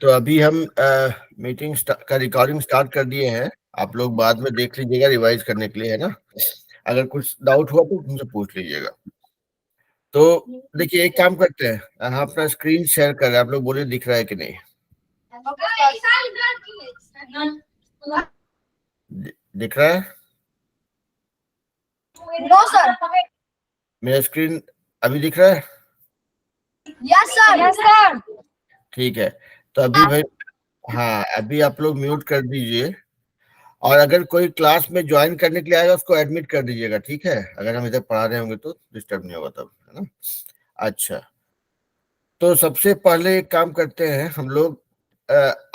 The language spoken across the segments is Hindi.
तो अभी हम मीटिंग का रिकॉर्डिंग स्टार्ट कर दिए हैं। आप लोग बाद में देख लीजिएगा रिवाइज करने के लिए, है ना। अगर कुछ डाउट हुआ तो मुझसे पूछ लीजिएगा। तो देखिए, एक काम करते हैं, हम अपना स्क्रीन शेयर कर रहे हैं, आप लोग बोलिए दिख रहा है कि नहीं। दिख रहा है? No sir. मेरा स्क्रीन अभी दिख रहा है? Yes sir. Yes sir. ठीक है, तो अभी भाई, हाँ, अभी आप लोग म्यूट कर दीजिए, और अगर कोई क्लास में ज्वाइन करने के लिए आएगा उसको एडमिट कर दीजिएगा, ठीक है। अगर हम इधर पढ़ा रहे होंगे तो डिस्टर्ब नहीं होगा तब, है ना। अच्छा, तो सबसे पहले एक काम करते हैं हम लोग।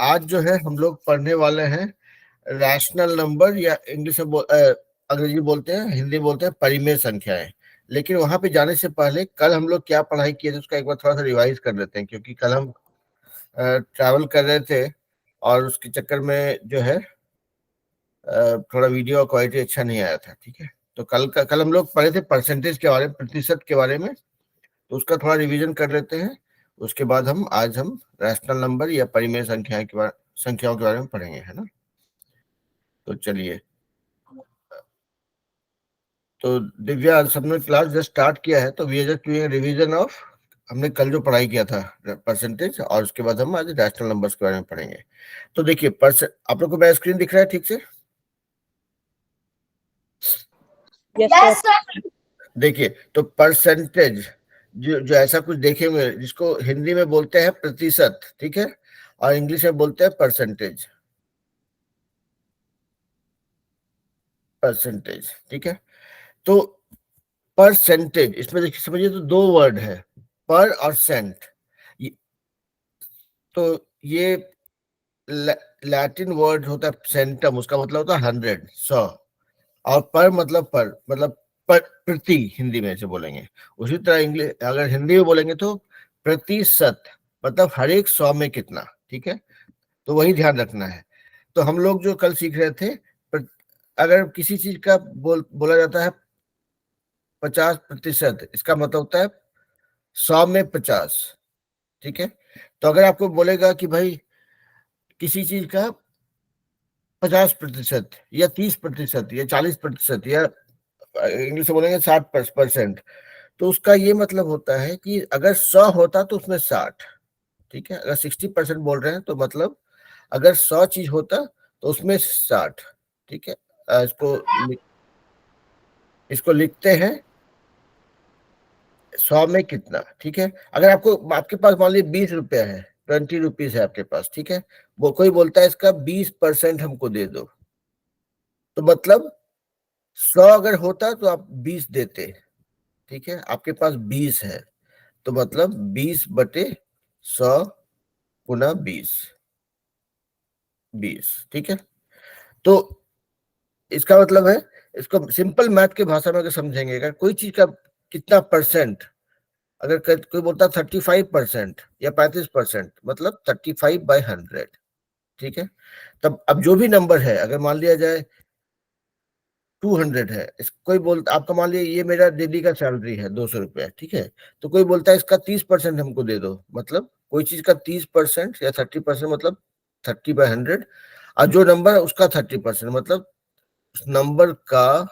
आज जो है हम लोग पढ़ने वाले हैं रैशनल नंबर, या इंग्लिश में अंग्रेजी बोलते हैं, हिंदी बोलते हैं परिमेय संख्याएं। लेकिन वहां पे जाने से पहले कल हम लोग क्या पढ़ाई किए थे उसका एक बार थोड़ा सा रिवाइज कर लेते हैं, क्योंकि कल हम ट्रैवल कर रहे थे और उसके चक्कर में जो है थोड़ा वीडियो क्वालिटी अच्छा नहीं आया था, ठीक है। तो कल हम लोग पढ़े थे परसेंटेज के बारे में, प्रतिशत के बारे में, तो उसका थोड़ा रिवीजन कर लेते हैं। उसके बाद आज हम रैशनल नंबर या परिमेय संख्याओं के बारे में पढ़ेंगे, है ना। तो चलिए, तो दिव्या, सबने क्लास जस्ट स्टार्ट किया है, तो we are just doing revision of हमने कल जो पढ़ाई किया था परसेंटेज, और उसके बाद हम आज रैशनल नंबर्स के बारे में पढ़ेंगे। तो देखिए, आप लोग को मेरा स्क्रीन दिख रहा है ठीक से? Yes sir. देखिए, तो परसेंटेज जो ऐसा कुछ देखेंगे जिसको हिंदी में बोलते हैं प्रतिशत, ठीक है, और इंग्लिश में बोलते हैं परसेंटेज, परसेंटेज, ठीक है। तो परसेंटेज, इसमें देखिए समझिए, तो दो वर्ड है, पर और सेंट। तो ये लैटिन वर्ड होता है सेंटम, उसका मतलब होता है 100, 100, और पर मतलब पर, प्रति, हिंदी में से बोलेंगे। उसी तरह इंग्लिश अगर हिंदी में बोलेंगे तो प्रतिशत, मतलब हर एक 100 में कितना, ठीक है। तो वही ध्यान रखना है। तो हम लोग जो कल सीख रहे थे, अगर किसी चीज का बोला जाता है 50%, इसका मतलब होता है 100 में 50, ठीक है। तो अगर आपको बोलेगा कि भाई किसी चीज का 50% या 30% या 40% या इंग्लिश में बोलेंगे 60%, तो उसका ये मतलब होता है कि अगर 100 होता तो उसमें 60, ठीक है। अगर 60% बोल रहे हैं तो मतलब अगर 100 चीज होता तो उसमें 60, ठीक है। इसको लिखते हैं 100 में कितना, ठीक है। अगर आपके पास मान लीजिए 20 रुपया है, 20 रुपीज है आपके पास, ठीक है। वो कोई बोलता है इसका 20% हमको दे दो, तो मतलब 100 अगर होता तो आप 20 देते, ठीक है। आपके पास 20 है, तो मतलब 20/100 गुना 20, 20, ठीक है। तो इसका मतलब है, इसको सिंपल मैथ के भाषा में अगर समझेंगे, अगर कोई चीज का कितना परसेंट, अगर कोई बोलता 35% या 35%, मतलब 35/100, ठीक है। तब अब जो भी नंबर है, अगर मान लिया जाए 200 है, कोई बोलता, आपका मान लिया ये मेरा डेली का सैलरी है 200 रुपया, ठीक है। तो कोई बोलता है इसका 30% हमको दे दो, मतलब कोई चीज का 30% या 30%, मतलब 30/100, और जो नंबर है उसका 30%, मतलब उस नंबर का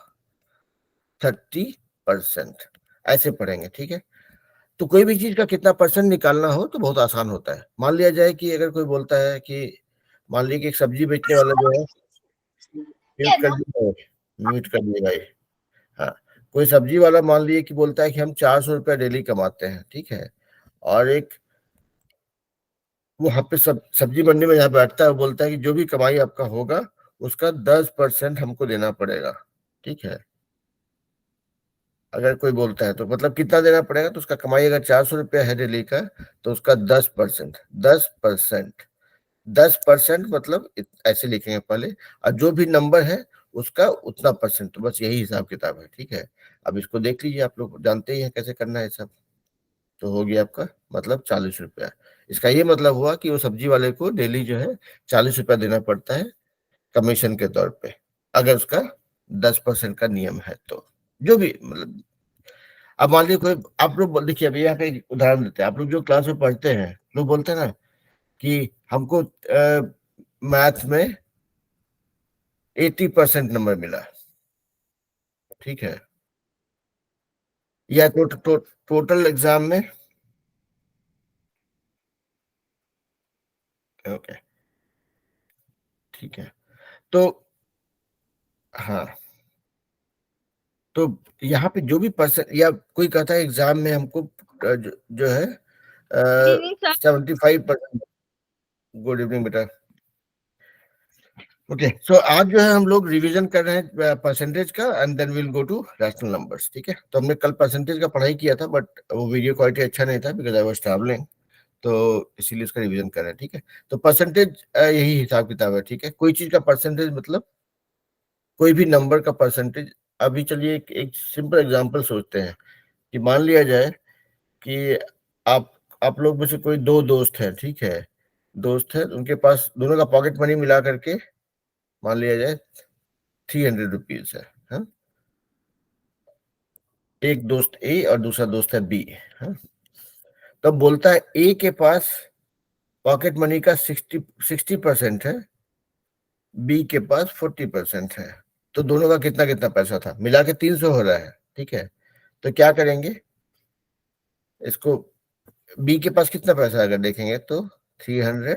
30%, ऐसे पढ़ेंगे, ठीक है। तो कोई भी चीज का कितना परसेंट निकालना हो तो बहुत आसान होता है। मान लिया जाए कि अगर कोई बोलता है कि, मान लीजिए कि एक सब्जी बेचने वाला जो है, म्यूट कर दिए, म्यूट कर दिए भाई, हाँ। कोई सब्जी वाला मान लीजिए कि बोलता है कि हम 400 रुपया डेली कमाते हैं, ठीक है। और एक वो वहां पे सब्जी मंडी में यहाँ बैठता है, बोलता है कि जो भी कमाई आपका होगा उसका 10% हमको देना पड़ेगा, ठीक है। अगर कोई बोलता है तो मतलब कितना देना पड़ेगा, तो उसका कमाई अगर 400 रुपया है डेली का, तो उसका 10%, 10%, 10% मतलब ऐसे लिखेंगे पहले, और जो भी नंबर है उसका उतना परसेंट, तो बस यही हिसाब किताब है, ठीक है। अब इसको देख लीजिए, आप लोग जानते ही हैं कैसे करना है सब। तो हो गया आपका मतलब 40 रुपया। इसका ये मतलब हुआ कि वो सब्जी वाले को डेली जो है 40 रुपया देना पड़ता है कमीशन के तौर पे, अगर उसका 10% का नियम है तो। जो भी मतलब, अब मान लीजिए कोई, आप लोग देखिए, अभी यहाँ पे एक उदाहरण देते हैं, आप लोग जो क्लास में पढ़ते हैं, लोग बोलते हैं ना कि हमको मैथ में 80% नंबर मिला, ठीक है, या टोटल एग्जाम में, ओके, ठीक है। तो हाँ, तो यहाँ पे जो भी परसेंट, या कोई कहता है एग्जाम में हमको जो है 75%। गुड इवनिंग बेटा। ओके, सो आज जो है हम लोग रिवीजन कर रहे हैं परसेंटेज का, and then will go to rational numbers, ठीक है। तो हमने कल परसेंटेज का पढ़ाई किया था, बट वो वीडियो क्वालिटी अच्छा नहीं था बिकॉज आई वाज ट्रैवलिंग, तो इसीलिए उसका रिवीजन कर रहे हैं, ठीक है। तो परसेंटेज यही हिसाब किताब है, ठीक है। कोई चीज का परसेंटेज मतलब कोई भी नंबर का परसेंटेज। अभी चलिए एक सिंपल एग्जांपल सोचते हैं कि मान लिया जाए कि आप आप लोग में से कोई दो दोस्त है, ठीक है, दोस्त है, उनके पास दोनों का पॉकेट मनी मिला करके मान लिया जाए 300 रुपीज है, हाँ? एक दोस्त ए और दूसरा दोस्त है बी, हाँ? तब बोलता है ए के पास पॉकेट मनी का 60% है, बी के पास 40% है। तो दोनों का कितना कितना पैसा था, मिला के 300 हो रहा है, ठीक है। तो क्या करेंगे इसको, बी के पास कितना पैसा है अगर देखेंगे तो 300,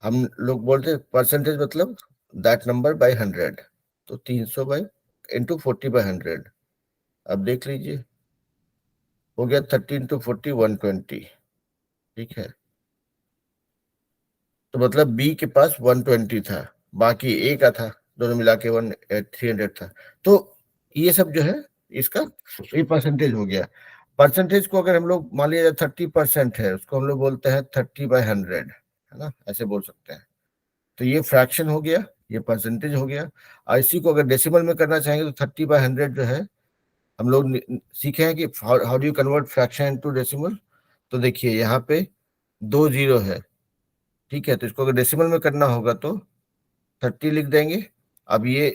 हम लोग बोलते परसेंटेज मतलब दैट नंबर बाय 100, तो 300 बाय इंटू 40/100। अब देख लीजिए हो गया 13 × 40 120, ठीक है। तो मतलब बी के पास 120 था, बाकी ए का था, दोनों मिला के 300 था। तो ये सब जो है इसका ये परसेंटेज हो गया। परसेंटेज को अगर हम लोग मान लिया 30% है, उसको हम लोग बोलते हैं 30/100, है ना, ऐसे बोल सकते हैं। तो ये फ्रैक्शन हो गया, ये परसेंटेज हो गया। और इसी को अगर डेसिमल में करना चाहेंगे तो 30/100 जो है हम लोग सीखे हैं कि how do you convert fraction into decimal. तो देखिए यहाँ पे 2 जीरो है, ठीक है, तो इसको अगर डेसिमल में करना होगा तो 30 लिख देंगे। अब ये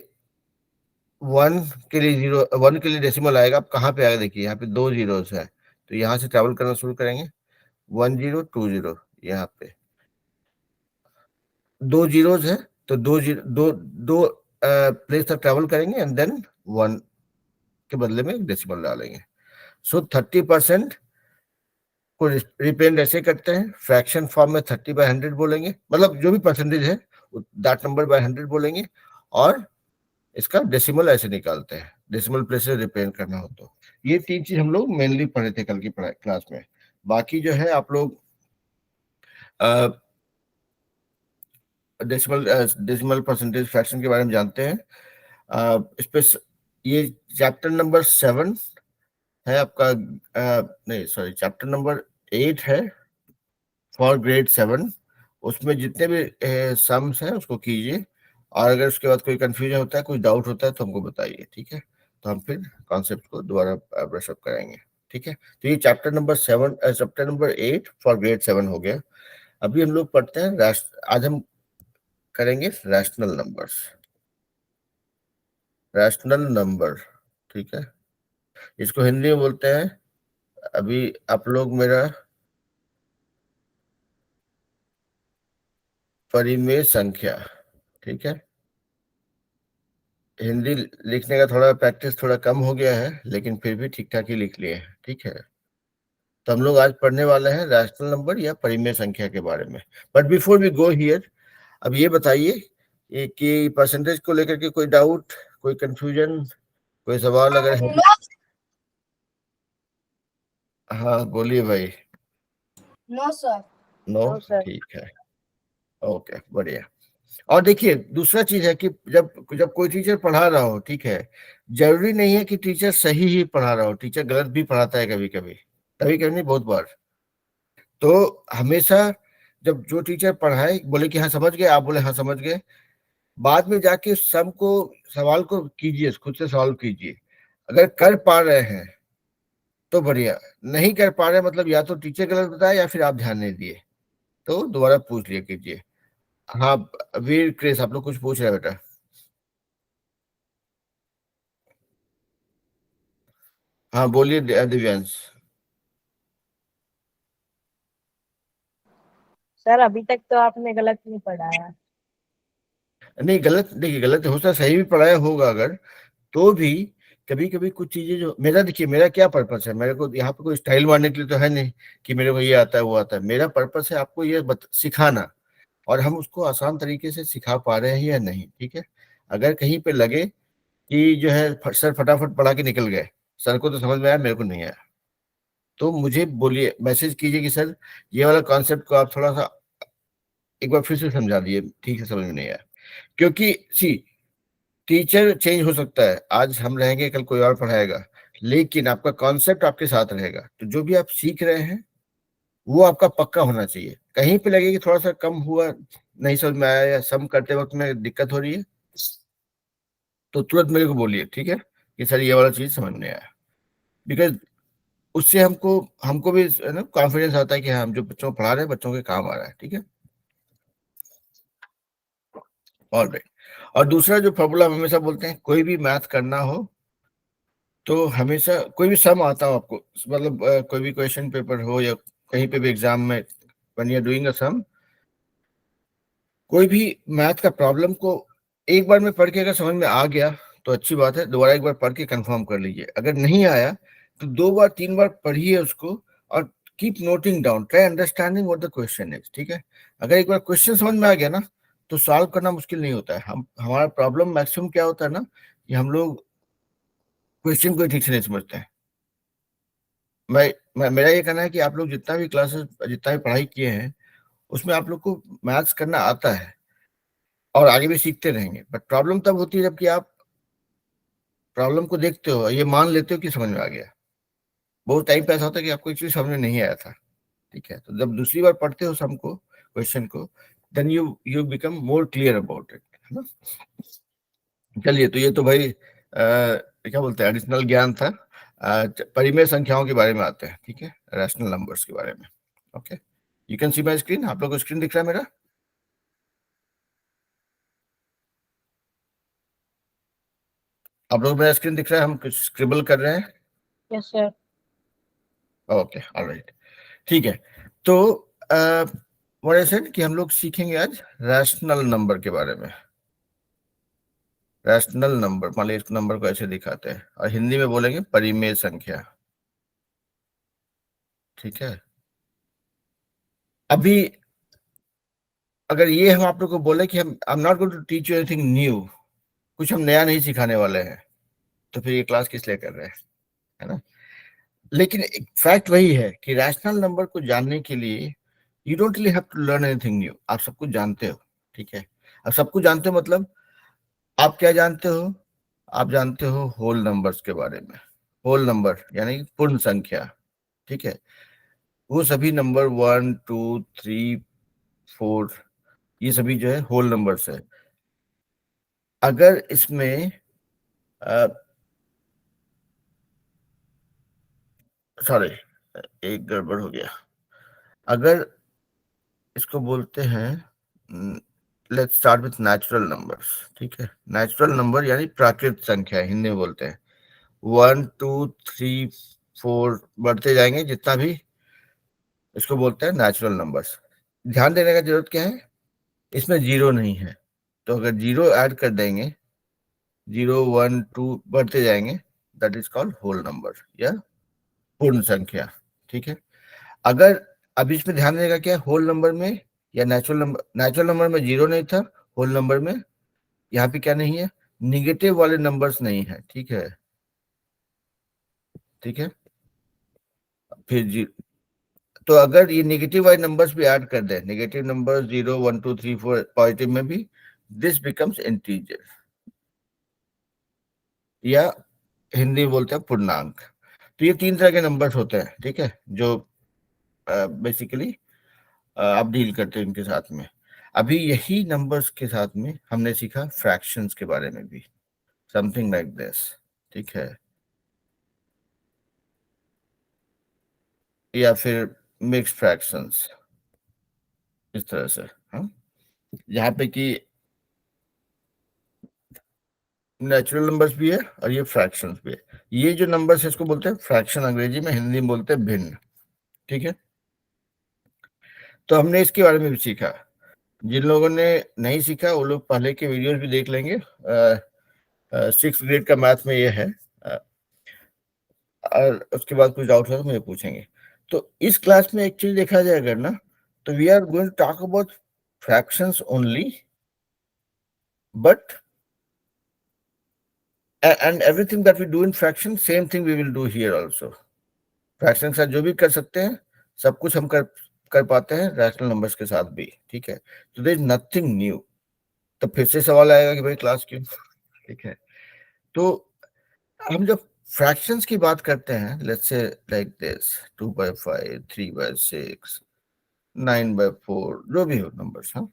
1 के लिए जीरो, 1 के लिए डेसिमल आएगा, अब कहाँ पे आएगा देखिए यहाँ पे 2 जीरोस है, तो यहाँ से ट्रेवल करना शुरू करेंगे 1020, यहाँ पे 2 जीरोस है, तो दो जीरो दो दो प्लेस तक ट्रेवल करेंगे एंड देन 1 के बदले में डेसिमल डालेंगे। सो 30% को रिप्रेजेंट ऐसे करते हैं, फ्रैक्शन फॉर्म में 30/100 बोलेंगे, मतलब जो भी परसेंटेज है दैट नंबर बाय 100 बोलेंगे, और इसका डेसिमल ऐसे निकालते हैं, डेसिमल प्लेस से रिप्रेजेंट करना हो तो। ये तीन चीज हम लोग मेनली पढ़े थे कल की पढ़ाई क्लास में। बाकी जो है आप लोग डेसिमल डेसिमल परसेंटेज फ्रैक्शन के बारे में जानते हैं। इस पे ये चैप्टर नंबर 7 है आपका, नहीं सॉरी, चैप्टर नंबर 8 है फॉर ग्रेड 7। उसमें जितने भी सम्स हैं उसको कीजिए, और अगर उसके बाद कोई कंफ्यूजन होता है, कोई डाउट होता है तो हमको बताइए, ठीक है। तो हम फिर कॉन्सेप्ट को दोबारा ब्रश अप कराएंगे, ठीक है। तो ये चैप्टर नंबर 8 फॉर ग्रेड 7 हो गया। अभी हम लोग पढ़ते हैं आज हम करेंगे रैशनल नंबर्स, रैशनल नंबर, ठीक है। इसको हिंदी में बोलते हैं, अभी आप लोग मेरा परिमेय संख्या, ठीक है। हिंदी लिखने का थोड़ा प्रैक्टिस थोड़ा कम हो गया है, लेकिन फिर भी ठीक ठाक ही लिख लिए हैं, ठीक है। तो हम लोग आज पढ़ने वाले हैं रैशनल नंबर या परिमेय संख्या के बारे में। But before we go here, अब ये बताइए कि परसेंटेज को लेकर के कोई डाउट, कोई कंफ्यूजन, कोई सवाल अगर है? हाँ बोलिए भाई। No sir. नो, ठीक है, ओके, बढ़िया। और देखिए दूसरा चीज है कि जब जब कोई टीचर पढ़ा रहा हो, ठीक है, जरूरी नहीं है कि टीचर सही ही पढ़ा रहा हो, टीचर गलत भी पढ़ाता है कभी कभी, कभी कभी नहीं, बहुत बार। तो हमेशा जब जो टीचर पढ़ाए बोले कि हाँ समझ गए, आप बोले हाँ समझ गए, बाद में जाके सम को सवाल को कीजिए, खुद से सॉल्व कीजिए। अगर कर पा रहे हैं तो बढ़िया, नहीं कर पा रहे मतलब या तो टीचर गलत बताया या फिर आप ध्यान नहीं दिए, तो दोबारा पूछ लिया कीजिए। हाँ, वीर क्रेस आप लोग कुछ पूछ रहे हैं बेटा? हाँ बोलिए दिव्यांश। सर अभी तक तो आपने गलत नहीं पढ़ाया। नहीं गलत, देखिए गलत हो सकता है, सही भी पढ़ाया होगा अगर, तो भी कभी कभी कुछ चीजें जो मेरा, देखिए मेरा क्या पर्पस है, मेरे को यहाँ पे कोई स्टाइल मारने के लिए तो है नहीं कि मेरे को ये आता है वो आता है। मेरा पर्पस है आपको ये सिखाना, और हम उसको आसान तरीके से सिखा पा रहे हैं या नहीं, ठीक है। अगर कहीं पे लगे कि जो है सर फटाफट पढ़ा के निकल गए, सर को तो समझ में आया मेरे को नहीं आया, तो मुझे बोलिए, मैसेज कीजिए कि सर ये वाला कॉन्सेप्ट को आप थोड़ा सा एक बार फिर से समझा दिए, ठीक है समझ में नहीं आया। क्योंकि सी, टीचर चेंज हो सकता है, आज हम रहेंगे कल कोई और पढ़ाएगा, लेकिन आपका कॉन्सेप्ट आपके साथ रहेगा। तो जो भी आप सीख रहे हैं वो आपका पक्का होना चाहिए। कहीं पे लगे कि थोड़ा सा कम हुआ, नहीं समझ में आया, या सम करते वक्त में दिक्कत हो रही है, तो तुरंत मेरे को बोलिए, ठीक है, कि सर ये वाला चीज समझ में आया। बिकॉज उससे हमको हमको भी है ना कॉन्फिडेंस आता है कि हाँ, हम जो बच्चों को पढ़ा रहे हैं बच्चों के काम आ रहा है, ठीक है। All right. और दूसरा जो फॉर्मूला हम हमेशा बोलते हैं, कोई भी मैथ करना हो तो हमेशा, कोई भी सम आता हो आपको, मतलब कोई भी क्वेश्चन पेपर हो या कहीं पे भी एग्जाम में, when you are doing a sum, कोई भी मैथ का प्रॉब्लम को एक बार में पढ़ के अगर समझ में आ गया तो अच्छी बात है, दोबारा एक बार पढ़ के कंफर्म कर लीजिए। अगर नहीं आया तो दो बार तीन बार पढ़िए उसको, और keep noting down, try understanding what the question is, ठीक है। अगर एक बार क्वेश्चन समझ में आ गया ना, तो सॉल्व करना मुश्किल नहीं होता है। हम हमारा प्रॉब्लम मैक्सिमम क्या होता है ना, कि हम लोग क्वेश्चन को ठीक से नहीं समझते हैं। मेरा ये कहना है कि आप लोग जितना भी क्लासेस, जितना भी पढ़ाई किए हैं, उसमें आप लोग को मैथ्स करना आता है और आगे भी सीखते रहेंगे। बट प्रॉब्लम तब होती है जबकि आप प्रॉब्लम को देखते हो, ये मान लेते हो कि समझ में आ गया। बहुत टाइम पे ऐसा होता है कि आपको एक्चुअली समझ में नहीं आया था, ठीक है। तो जब दूसरी बार पढ़ते हो सम को, क्वेश्चन को, then you become more clear about it, है ना। चलिए, तो ये तो भाई क्या बोलते हैं, एडिशनल ज्ञान था। परिमेय संख्याओं के बारे में आते हैं, ठीक है, रैशनल नंबर्स के बारे में। Okay, you can see my screen. आप लोगों को स्क्रीन दिख रहा है मेरा? आप लोगों को मेरा स्क्रीन दिख रहा है? हम कुछ स्क्रिबल कर रहे हैं। Yes sir. ओके, ऑलराइट, ठीक है। तो व्हाट आई सेड कि हम लोग सीखेंगे आज रैशनल नंबर के बारे में। रैशनल नंबर, मान लीजिए इस नंबर को ऐसे दिखाते हैं और हिंदी में बोलेंगे परिमेय संख्या, ठीक है। अभी अगर ये हम आप लोग को बोले कि हम I am not going to teach you anything new, कुछ हम नया नहीं सिखाने वाले हैं, तो फिर ये क्लास किस लिए कर रहे हैं, है ना। लेकिन फैक्ट वही है कि रैशनल नंबर को जानने के लिए you don't really have to learn anything new. आप सब कुछ जानते हो, ठीक है। अब सब कुछ जानते हो मतलब आप क्या जानते हो? आप जानते हो होल नंबर्स के बारे में। होल नंबर यानी कि पूर्ण संख्या, ठीक है। वो सभी नंबर 1 2 3 4, ये सभी जो है होल नंबर्स है। अगर इसमें सॉरी, एक गड़बड़ हो गया। अगर इसको बोलते हैं, let's start with natural numbers, ठीक है। नेचुरल नंबर यानी प्राकृत संख्या, हिंदी में बोलते हैं। 1 2 3 4 बढ़ते जाएंगे जितना भी, इसको बोलते हैं नेचुरल नंबर्स। ध्यान देने का जरूरत क्या है, इसमें जीरो नहीं है, तो अगर जीरो ऐड कर देंगे, 0 1 2 बढ़ते जाएंगे, that is called whole number या पूर्ण संख्या, ठीक है। अगर अब इसमें ध्यान देने का क्या है, होल नंबर में या नेचुरल नंबर में जीरो नहीं था, होल नंबर में यहाँ पे क्या नहीं है, निगेटिव वाले नंबर्स नहीं है, ठीक है, ठीक है। फिर तो अगर ये नेगेटिव वाले नंबर्स भी ऐड कर दें, नेगेटिव नंबर 0 1 2 3 4, पॉजिटिव में भी, दिस बिकम्स इंटीजर या हिंदी में बोलते हैं पूर्णांक। तो ये तीन तरह के नंबर्स होते हैं, ठीक है, जो बेसिकली आप डील करते हैं इनके साथ में। अभी यही नंबर्स के साथ में हमने सीखा फ्रैक्शंस के बारे में भी, समथिंग लाइक दिस, ठीक है, या फिर मिक्स्ड फ्रैक्शंस, इस तरह से। हाँ, यहाँ पे कि नेचुरल नंबर्स भी है और ये फ्रैक्शंस भी है। ये जो नंबर्स है इसको बोलते हैं फ्रैक्शन, अंग्रेजी में, हिंदी में बोलते हैं भिन्न, ठीक है। तो हमने इसके बारे में भी सीखा। जिन लोगों ने नहीं सीखा वो लोग पहले के वीडियोस भी देख लेंगे। 6th ग्रेड का मैथ में ये है। और उसके बाद कुछ डाउट हो तो मुझे पूछेंगे। तो इस क्लास में एक्चुअली देखा जाए अगर ना, तो we are going to talk about fractions only, but and everything that we do in fraction, same thing we will do here also. Fraction के साथ जो भी कर सकते हैं सब कुछ हम कर पाते हैं रैशनल नंबर्स के साथ भी, ठीक है। तो देयर इज नथिंग न्यू। तो फिर से सवाल आएगा कि भाई क्लास क्यों, ठीक है। तो हम जब फ्रैक्शंस की बात करते हैं, लेट्स से लाइक दिस 2/5, 3/6, 9/4, जो भी हो नंबर्स, हाँ,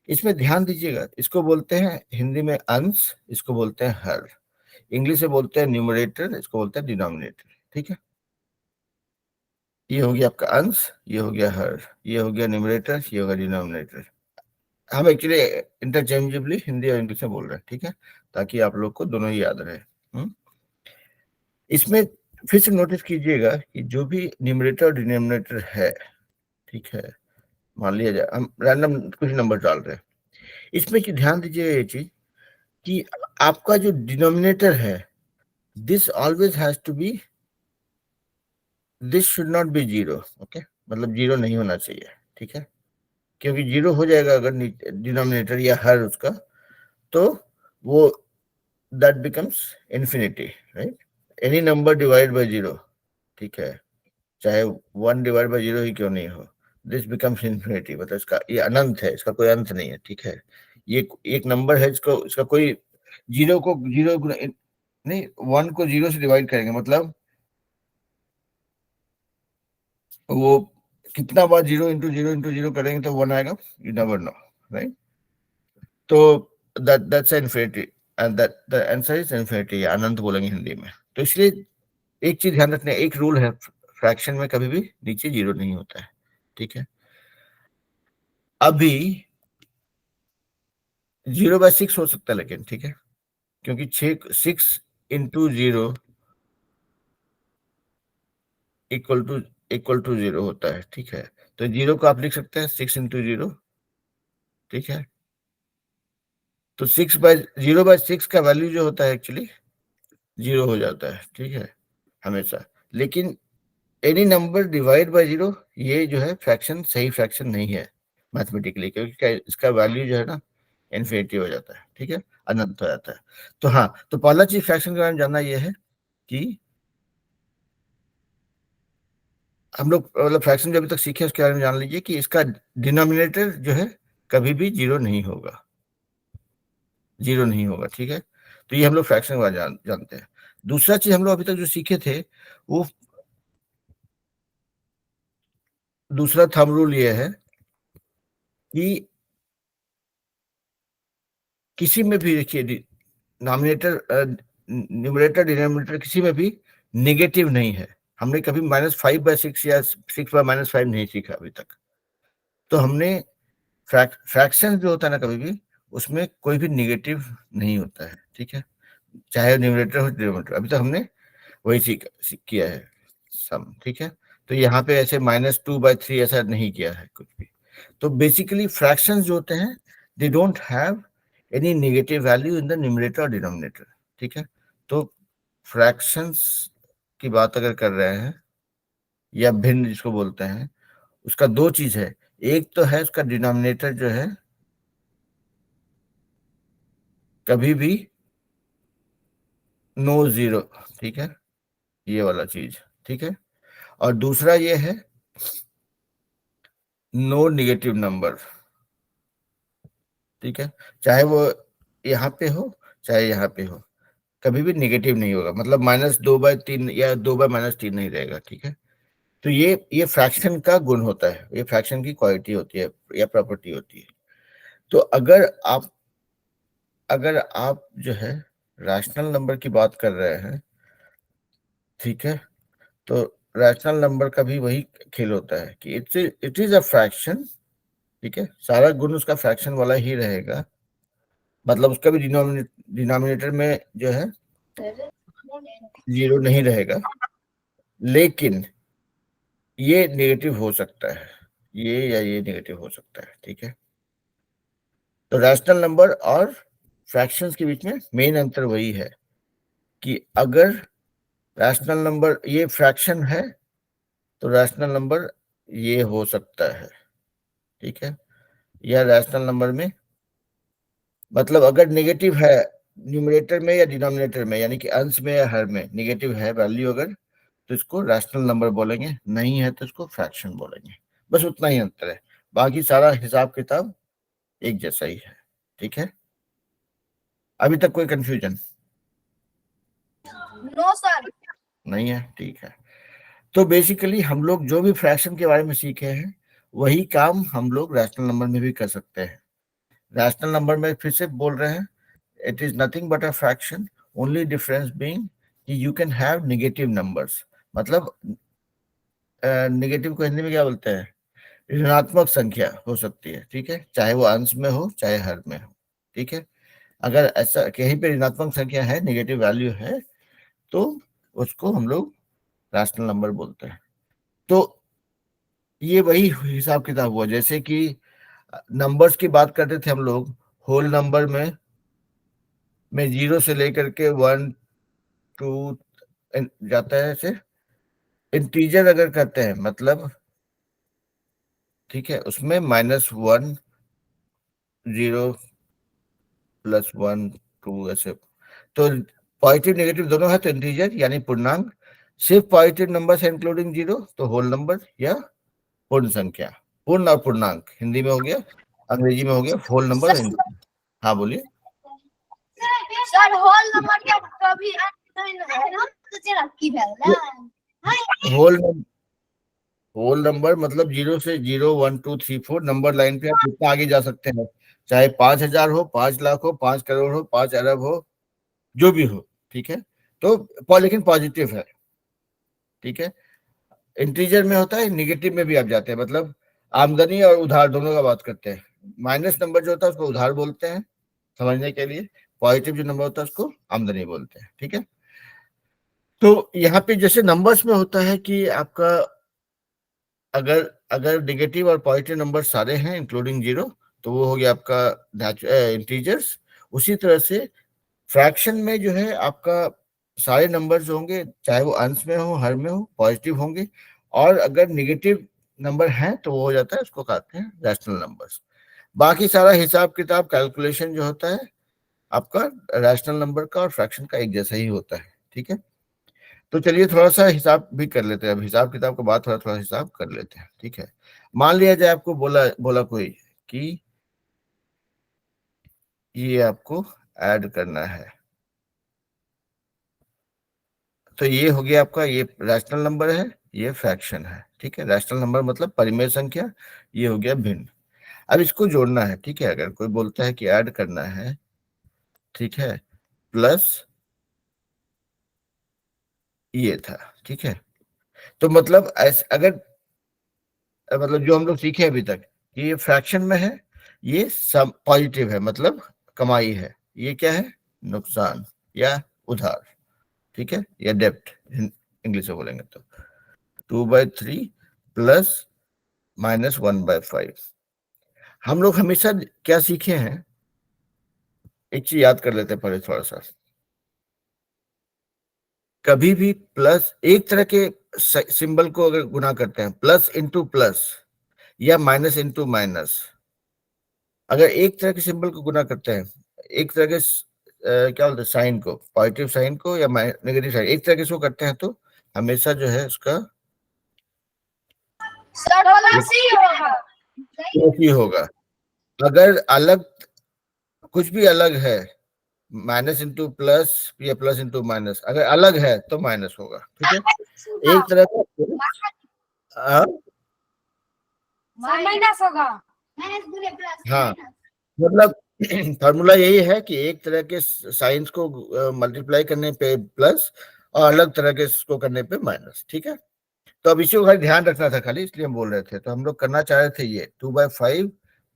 इसमें ध्यान दीजिएगा, इसको बोलते हैं हिंदी में अंश, इसको बोलते हैं हर, इंग्लिश में बोलते हैं न्यूमरेटर, इसको बोलते हैं डिनोमिनेटर, ठीक है। ये हो गया आपका अंश, ये हो गया हर, ये हो गया न्यूमरेटर, ये हो गया डिनोमिनेटर। हम एक्चुअली इंटरचेंजेबली हिंदी और इंग्लिश में बोल रहे हैं, ठीक है, ताकि आप लोग को दोनों ही याद रहे। इसमें फिर से नोटिस कीजिएगा कि जो भी न्यूमरेटर और डिनोमिनेटर है, ठीक है, मान लिया जाए हम रैंडम कुछ नंबर डाल रहे हैं, इसमें कि ध्यान दीजिए ये चीज कि आपका जो डिनोमिनेटर है, this always has to be, this should not be zero, okay, मतलब जीरो नहीं होना चाहिए, ठीक है, क्योंकि जीरो हो जाएगा अगर डिनोमिनेटर या हर उसका, तो वो that becomes infinity, right. Any number divide by zero, ठीक है, चाहे 1 डिवाइड बाय जीरो ही क्यों नहीं हो, दिस बिकम्स इन्फिनिटी, मतलब इसका ये अनंत है, इसका कोई अंत नहीं है, ठीक है। ये एक नंबर है इसको, इसका कोई जीरो को जीरो नहीं, 1 को जीरो से डिवाइड करेंगे मतलब वो कितना बार जीरो इंटू जीरो करेंगे तो 1 आएगा, यू नेवर नो, राइट। तो that's infinity and that the answer is infinity, अनंत बोलेंगे हिंदी में। तो इसलिए एक चीज ध्यान रखना, एक रूल है, फ्रैक्शन में कभी भी नीचे जीरो नहीं होता है, ठीक है। अभी 0/6 हो सकता है लेकिन, ठीक है, क्योंकि 6 into zero equal to zero होता है, ठीक है। तो जीरो को आप लिख सकते हैं 6 इंटू जीरो, ठीक है। तो 0/6 का वैल्यू जो होता है एक्चुअली जीरो हो जाता है, ठीक है, हमेशा। लेकिन any number divide by zero, ये जो है फ्रैक्शन सही फ्रैक्शन नहीं है मैथमेटिकली, क्योंकि इसका वैल्यू जो है ना इन्फिनिटी हो जाता है, ठीक है, अनंत हो जाता है। तो हाँ, तो पहला चीज फ्रैक्शन के बारे में जानना यह है कि हम लोग मतलब फ्रैक्शन जो अभी तक सीखे उसके बारे में जान लीजिए कि इसका डिनोमिनेटर जो है कभी भी जीरो नहीं होगा, जीरो नहीं होगा, ठीक है। तो ये हम लोग फ्रैक्शन के बारे में जानते हैं। दूसरा चीज हम लोग अभी तक जो सीखे थे, वो दूसरा थंब रूल ये है कि किसी में भी देखिए न्यूमरेटर डिनोमिनेटर किसी में भी नेगेटिव नहीं है। हमने कभी -5/6 या 6/-5 नहीं सीखा अभी तक। तो हमने फ्रैक्शन जो होता है ना, कभी भी उसमें कोई भी नेगेटिव नहीं होता है, ठीक है, चाहे न्यूमरेटर हो डिनोमिनेटर। अभी तक हमने वही किया है सम, ठीक है। तो यहाँ पे ऐसे -2/3 ऐसा नहीं किया है कुछ भी। तो बेसिकली फ्रैक्शंस जो होते हैं, they don't have any negative value in the numerator और डिनोमिनेटर, ठीक है। तो फ्रैक्शंस की बात अगर कर रहे हैं या भिन्न जिसको बोलते हैं, उसका दो चीज है। एक तो है उसका डिनोमिनेटर जो है कभी भी नो जीरो, ठीक है, ये वाला चीज, ठीक है। और दूसरा ये है नो नेगेटिव नंबर, ठीक है, चाहे वो यहाँ पे हो चाहे यहाँ पे हो, कभी भी नेगेटिव नहीं होगा, मतलब -2/3 या 2/-3 नहीं रहेगा, ठीक है। तो ये फ्रैक्शन का गुण होता है, ये फ्रैक्शन की क्वालिटी होती है या प्रॉपर्टी होती है। तो अगर आप जो है रैशनल नंबर की बात कर रहे हैं, ठीक है, तो रैशनल नंबर का भी वही खेल होता है कि इट इज अ फ्रैक्शन, ठीक है, सारा गुण उसका फ्रैक्शन वाला ही रहेगा, मतलब उसका भी डिनोमिनेटर में जो है जीरो नहीं रहेगा, लेकिन ये नेगेटिव हो सकता है, ये या ये नेगेटिव हो सकता है, ठीक है। तो रैशनल नंबर और फ्रैक्शंस के बीच में मेन अंतर वही है कि अगर रैशनल नंबर ये फ्रैक्शन है तो रैशनल नंबर ये हो सकता है, ठीक है। या रैशनल नंबर में मतलब अगर नेगेटिव है न्यूमरेटर में या डिनोमिनेटर में, यानी कि अंश में या हर में नेगेटिव है वैल्यू अगर, तो इसको रैशनल नंबर बोलेंगे, नहीं है तो इसको फ्रैक्शन बोलेंगे। बस उतना ही अंतर है, बाकी सारा हिसाब किताब एक जैसा ही है, ठीक है। अभी तक कोई कंफ्यूजन नो सर। नहीं है, ठीक है। तो बेसिकली हम लोग जो भी फ्रैक्शन के बारे में सीखे हैं वही काम हम लोग रैशनल नंबर में भी कर सकते हैं। रैशनल नंबर में फिर से बोल रहे हैं, it is nothing but a fraction, only difference being कि you can have negative numbers, मतलब नेगेटिव को हिंदी में क्या बोलते हैं, ऋणात्मक संख्या हो सकती है, ठीक है, चाहे वो अंश में हो चाहे हर में हो, ठीक है। अगर ऐसा कहीं पे ऋणात्मक संख्या है, नेगेटिव वैल्यू है, तो उसको हम लोग रैशनल नंबर बोलते हैं। तो ये वही हिसाब किताब हुआ, जैसे कि नंबर्स की बात करते थे हम लोग, होल नंबर में 0 से लेकर के 1 2 जाता है ऐसे। इंटीजर अगर करते हैं मतलब, ठीक है, उसमें -1 0 +1 2 ऐसे। तो पॉजिटिव नेगेटिव दोनों है तो इंटीजर यानी पूर्णांक, सिर्फ पॉजिटिव नंबर है इंक्लूडिंग 0 तो होल नंबर या पूर्ण संख्या। पूर्ण और पूर्णांक हिंदी में हो गया, अंग्रेजी में हो गया होल नंबर। हाँ बोलिए सर होल नंबर के कभी तो चला की भेल होल नंबर मतलब 0 से 0 1 2 3 4 नंबर लाइन पे आप कितना आगे जा सकते हैं, चाहे 5,000 हो, 5 लाख हो, 5 करोड़ हो, 5 अरब हो, जो भी हो, ठीक है। तो लेकिन पॉजिटिव है, ठीक है। इंटीजर में होता है, निगेटिव में भी आप जाते हैं, मतलब आमदनी और उधार दोनों का बात करते हैं। माइनस नंबर जो होता है उसको उधार बोलते हैं समझने के लिए, पॉजिटिव जो नंबर होता है उसको आमदनी बोलते हैं, ठीक है। तो यहाँ पे जैसे नंबर्स में होता है कि आपका अगर अगर नेगेटिव और पॉजिटिव नंबर सारे हैं इंक्लूडिंग 0 तो वो हो गया आपका इंटीजर्स। उसी तरह से फ्रैक्शन में जो है आपका सारे नंबर्स होंगे, चाहे वो अंश में हो हर में हो, पॉजिटिव होंगे। और अगर नेगेटिव नंबर हैं तो वो हो जाता है, उसको कहते हैं रैशनल नंबर्स। बाकी सारा हिसाब किताब कैलकुलेशन जो होता है आपका रैशनल नंबर का और फ्रैक्शन का एक जैसा ही होता है, ठीक है। तो चलिए थोड़ा सा हिसाब भी कर लेते हैं, अब हिसाब किताब के बाद थोड़ा थोड़ा हिसाब कर लेते हैं, ठीक है। मान लिया जाए आपको बोला बोला कोई कि ये आपको ऐड करना है, तो ये हो गया आपका, ये रैशनल नंबर है, ये फ्रैक्शन है, ठीक है। रैशनल नंबर मतलब परिमेय संख्या, ये हो गया भिन्न। अब इसको जोड़ना है, ठीक है। अगर कोई बोलता है कि ऐड करना है, ठीक है, प्लस ये था, ठीक है। तो मतलब ऐसे अगर मतलब जो हम लोग सीखे अभी तक कि ये फ्रैक्शन में है, ये सम पॉजिटिव है मतलब कमाई है, ये क्या है, नुकसान या उधार, ठीक है, या डेप्ट इंग्लिश में बोलेंगे तो 2/3 प्लस -1/5। हम लोग हमेशा क्या सीखे हैं, एक चीज याद कर लेते हैं पहले थोड़ा सा। कभी भी प्लस एक तरह के सिंबल को अगर गुना करते हैं, प्लस इंटू प्लस या माइनस इंटू माइनस, अगर एक तरह के सिंबल को गुना करते हैं, एक तरह के क्या बोलते हैं साइन को, पॉजिटिव साइन को या नेगेटिव साइन, एक तरह के इसको करते हैं तो हमेशा जो है उसका ही होगा। अगर अलग कुछ भी अलग है, माइनस इंटू प्लस या प्लस इंटू माइनस, अगर अलग है तो माइनस होगा, ठीक है। एक तरह का माइनस होगा। हाँ, मतलब फॉर्मूला यही है कि एक तरह के साइंस को मल्टीप्लाई करने पे प्लस और अलग तरह के इसको करने पे माइनस, ठीक है। तो अब इसी को खाली ध्यान रखना था खाली, इसलिए हम बोल रहे थे। तो हम लोग करना चाह रहे थे ये 2/5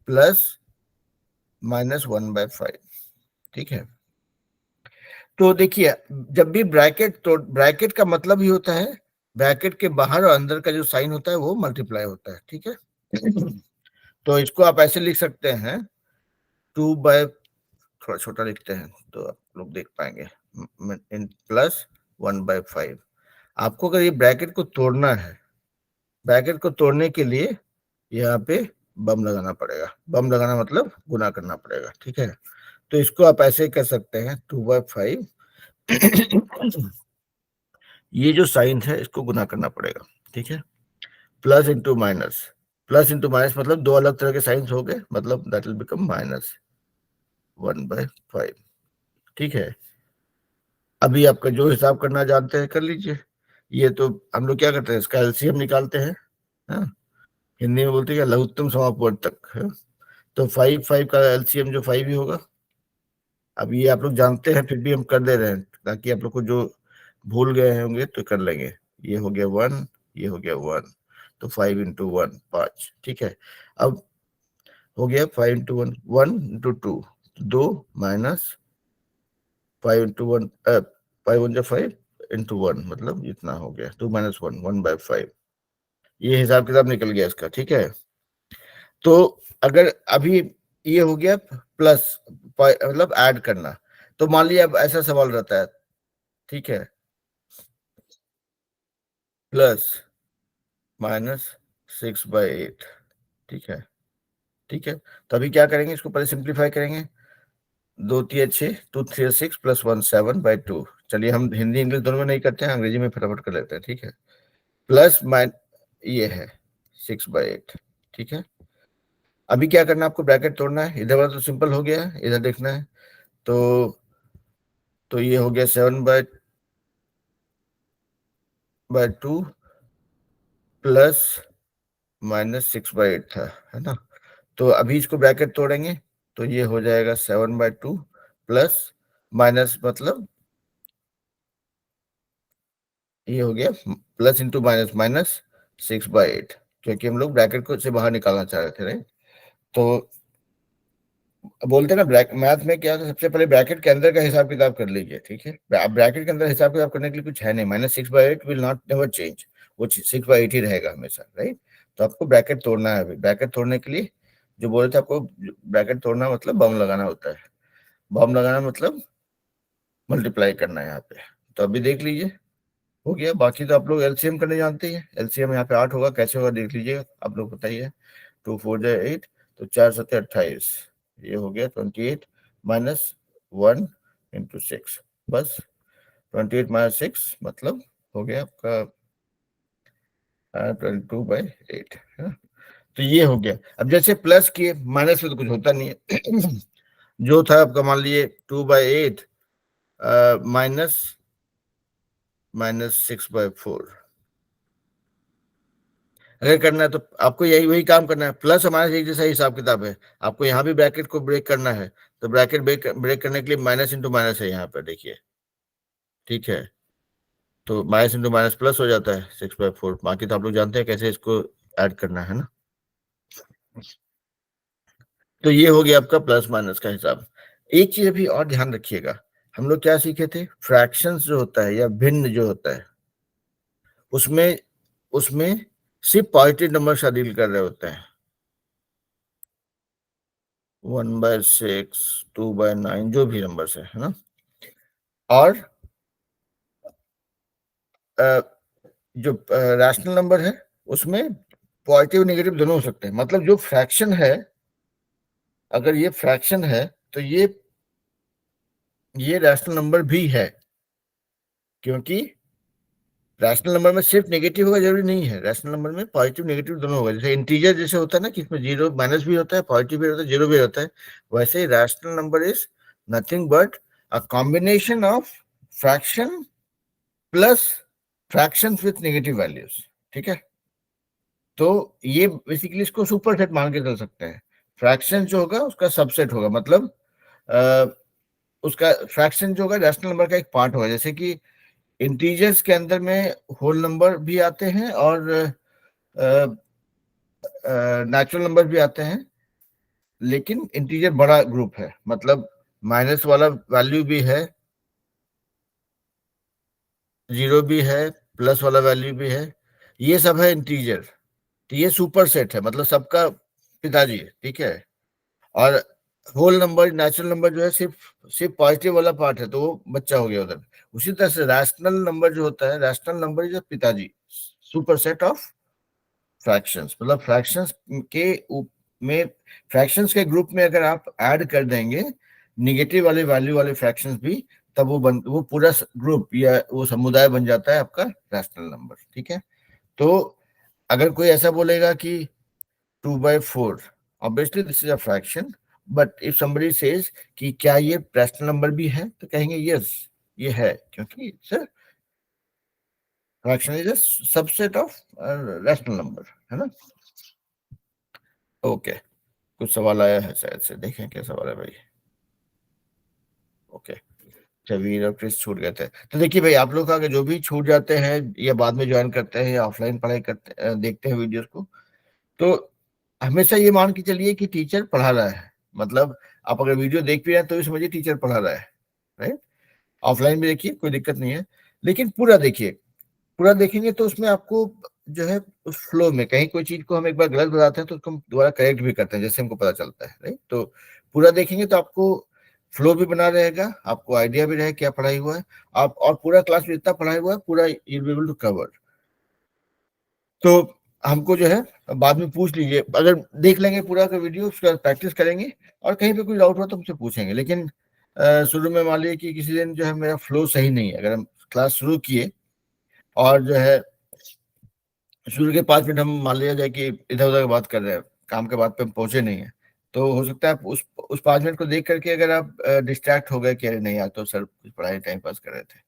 प्लस -1/5, ठीक है। तो देखिए जब भी ब्रैकेट, तो ब्रैकेट का मतलब ही होता है ब्रैकेट के बाहर और अंदर का जो साइन होता है वो मल्टीप्लाई होता है, ठीक है। तो इसको आप ऐसे लिख सकते हैं 2 बाय, थोड़ा छोटा लिखते हैं तो आप लोग देख पाएंगे, इन प्लस 1/5। आपको अगर ये ब्रैकेट को तोड़ना है, ब्रैकेट को तोड़ने के लिए यहाँ पे बम लगाना पड़ेगा। बम लगाना मतलब गुना करना पड़ेगा, ठीक है। तो इसको आप ऐसे कर सकते हैं 2/5 ये जो साइन है इसको गुना करना पड़ेगा, ठीक है। Plus into minus, plus into minus मतलब दो अलग तरह के साइंस हो गए, मतलब दैट विल बिकम -1/5, ठीक है। अभी आपका जो हिसाब करना जानते हैं कर लीजिए। ये तो हम लोग क्या करते हैं, इसका एलसीएम निकालते हैं, हाँ? हिंदी में बोलते हैं लघुत्तम समापवर्तक है। तो 5 का एलसीएम जो 5 ही होगा। अब ये आप लोग जानते हैं फिर भी हम कर दे रहे हैं ताकि आप लोग को जो भूल गए होंगे तो कर लेंगे। ये हो गया 1, ये हो गया 1, तो 5 × 1 5, ठीक है। अब हो गया 5 × 1 1 × 2 2 माइनस 5 × 1 5 × 5 × 1 मतलब इतना हो गया 2 - 1 1/5। ये हिसाब किताब निकल गया इसका, ठीक है। तो अगर अभी ये हो गया प्लस मतलब ऐड करना, तो मान लिया अब ऐसा सवाल रहता है, ठीक है, प्लस -6/8, ठीक है, ठीक है। तो अभी क्या करेंगे, इसको पहले सिंप्लीफाई करेंगे। 2 × 6 2 × 3 6 + 1 7/2। चलिए हम हिंदी इंग्लिश दोनों में नहीं करते हैं, अंग्रेजी में फटाफट कर लेते हैं, ठीक है। प्लस ये है 6/8, ठीक है। अभी क्या करना है, आपको ब्रैकेट तोड़ना है। इधर वाला तो सिंपल हो गया, इधर देखना है। तो ये हो गया 7/2 प्लस -6/8 था, है ना। तो अभी इसको ब्रैकेट तोड़ेंगे तो ये हो जाएगा 7/2 प्लस माइनस मतलब ये हो गया प्लस इंटू माइनस -6/8, क्योंकि हम लोग ब्रैकेट को से बाहर निकालना चाह रहे थे, राइट। तो बोलते हैं ना मैथ में क्या होता है, सबसे पहले ब्रैकेट के अंदर का हिसाब किताब कर लीजिए, ठीक है। ब्रैकेट के अंदर हिसाब किताब करने के लिए कुछ है नहीं, -6/8 विल नॉट नेवर चेंज, वो 6/8 ही रहेगा हमेशा, राइट। तो आपको ब्रैकेट तोड़ना है। अभी ब्रैकेट तोड़ने के लिए जो बोले थे आपको, ब्रैकेट तोड़ना मतलब बम लगाना होता है। बम लगाना मतलब मल्टीप्लाई करना है यहाँ पे। तो अभी देख लीजिए हो गया। बाकी तो आप लोग एलसीएम करने जानते हैं। एलसीएम यहाँ पे 8 होगा, कैसे होगा देख लीजिएगा, आप लोग बताइए। 2 × 4 = 8, तो 4 × 7 = 28, ये हो गया 28 - 1 × 6, बस 28 - 6 मतलब हो गया आपका 22/8 है ना। तो ये हो गया। अब जैसे प्लस किए, माइनस में तो कुछ होता नहीं है जो था आपका मान लिए 2/8 माइनस -6/4 अगर करना है तो आपको यही वही काम करना है। प्लस हमारा एक जैसा हिसाब किताब है। आपको यहाँ भी ब्रैकेट को ब्रेक करना है, तो ब्रैकेट ब्रेक करने के लिए माइनस इंटू माइनस है यहाँ पर, देखिए, ठीक है। तो माइनस इंटू माइनस प्लस हो जाता है 6/4। बाकी तो आप लोग जानते हैं कैसे इसको ऐड करना है ना। तो ये हो गया आपका प्लस माइनस का हिसाब। एक चीज अभी और ध्यान रखिएगा, हम लोग क्या सीखे थे, फ्रैक्शंस जो होता है या भिन्न जो होता है उसमें उसमें सिर्फ पॉजिटिव नंबर से डील कर रहे होते हैं। 1/6 2/9 जो भी नंबर है ना। और जो रैशनल नंबर है उसमें पॉजिटिव नेगेटिव दोनों हो सकते हैं। मतलब जो फ्रैक्शन है, अगर ये फ्रैक्शन है तो ये रैशनल नंबर भी है, क्योंकि रैशनल नंबर में सिर्फ नेगेटिव होगा जरूरी नहीं है, रैशनल नंबर में पॉजिटिव नेगेटिव दोनों होगा। जैसे इंटीजर जैसे होता है ना कि इसमें जीरो माइनस भी होता है, पॉजिटिव भी होता है, जीरो भी होता है, वैसे ही rational number is nothing but a combination of fraction plus fractions with negative values, ठीक है। तो ये बेसिकली इसको सुपर सेट मान के चल सकते हैं। फ्रैक्शन जो होगा उसका सबसेट होगा, मतलब उसका फ्रैक्शन जो होगा रैशनल नंबर का एक पार्ट होगा। जैसे कि इंटीजर्स के अंदर में होल नंबर भी आते हैं और नेचुरल नंबर भी आते हैं, लेकिन इंटीजर बड़ा ग्रुप है, मतलब माइनस वाला वैल्यू भी है, जीरो भी है, प्लस वाला वैल्यू भी है, ये सब है इंटीजर, तो ये सुपर सेट है, मतलब सबका पिताजी है, ठीक है। और होल नंबर, नेचुरल नंबर जो है सिर्फ पॉजिटिव वाला पार्ट है, तो वो बच्चा हो गया उधर। उसी तरह से रैशनल नंबर जो होता है, रैशनल नंबर इज पिताजी, सुपर सेट ऑफ फ्रैक्शंस। मतलब फ्रैक्शंस में, फ्रैक्शंस के ग्रुप में अगर आप ऐड कर देंगे निगेटिव वाले वैल्यू वाले फ्रैक्शंस भी, तब वो पूरा ग्रुप या वो समुदाय बन जाता है आपका रैशनल नंबर, ठीक है। तो अगर कोई ऐसा बोलेगा कि 2/4, obviously this is a fraction, but if somebody says कि क्या ये रैशनल नंबर भी है, तो कहेंगे यस ये है, क्योंकि sir fraction is a subset of rational number, है ना। ओके, कुछ सवाल आया है शायद से, देखें क्या सवाल है भाई। ओके, वीर और क्रिस छूट गए थे। तो देखिए भाई, आप लोग का जो भी छूट जाते हैं या बाद में ज्वाइन करते हैं या ऑफलाइन पढ़ाई करते देखते हैं वीडियोस को, तो हमेशा ये मान के चलिए कि टीचर पढ़ा रहा है। मतलब आप अगर वीडियो देख भी रहे हैं तो समझिए टीचर पढ़ा रहा है, राइट। ऑफलाइन भी देखिए, कोई दिक्कत नहीं है, लेकिन पूरा देखिए। पूरा देखेंगे तो उसमें आपको जो है उस फ्लो में कहीं कोई चीज को हम एक बार गलत बताते हैं तो उसको हम दोबारा करेक्ट भी करते हैं, जैसे हमको पता चलता है, राइट। तो पूरा देखेंगे तो आपको फ्लो भी बना रहेगा, आपको आइडिया भी रहे क्या पढ़ाई हुआ है आप, और पूरा क्लास में जितना पढ़ाई हुआ है पूरा you will able to cover. तो हमको जो है बाद में पूछ लीजिए, अगर देख लेंगे पूरा का वीडियो, उसके बाद प्रैक्टिस करेंगे, और कहीं पे कोई डाउट हो तो हमसे पूछेंगे। लेकिन शुरू में मान लीजिए कि किसी दिन जो है मेरा फ्लो सही नहीं है, अगर हम क्लास शुरू किए और जो है शुरू के 5 मिनट हम मान लिया जाए कि इधर उधर की बात कर रहे हैं, काम के बात पे हम पहुंचे नहीं है, तो हो सकता है आप उस 5 मिनट को देख करके अगर आप डिस्ट्रैक्ट हो गए कि अरे नहीं यार, तो सर कुछ पढ़ाई टाइम पास कर रहे थे,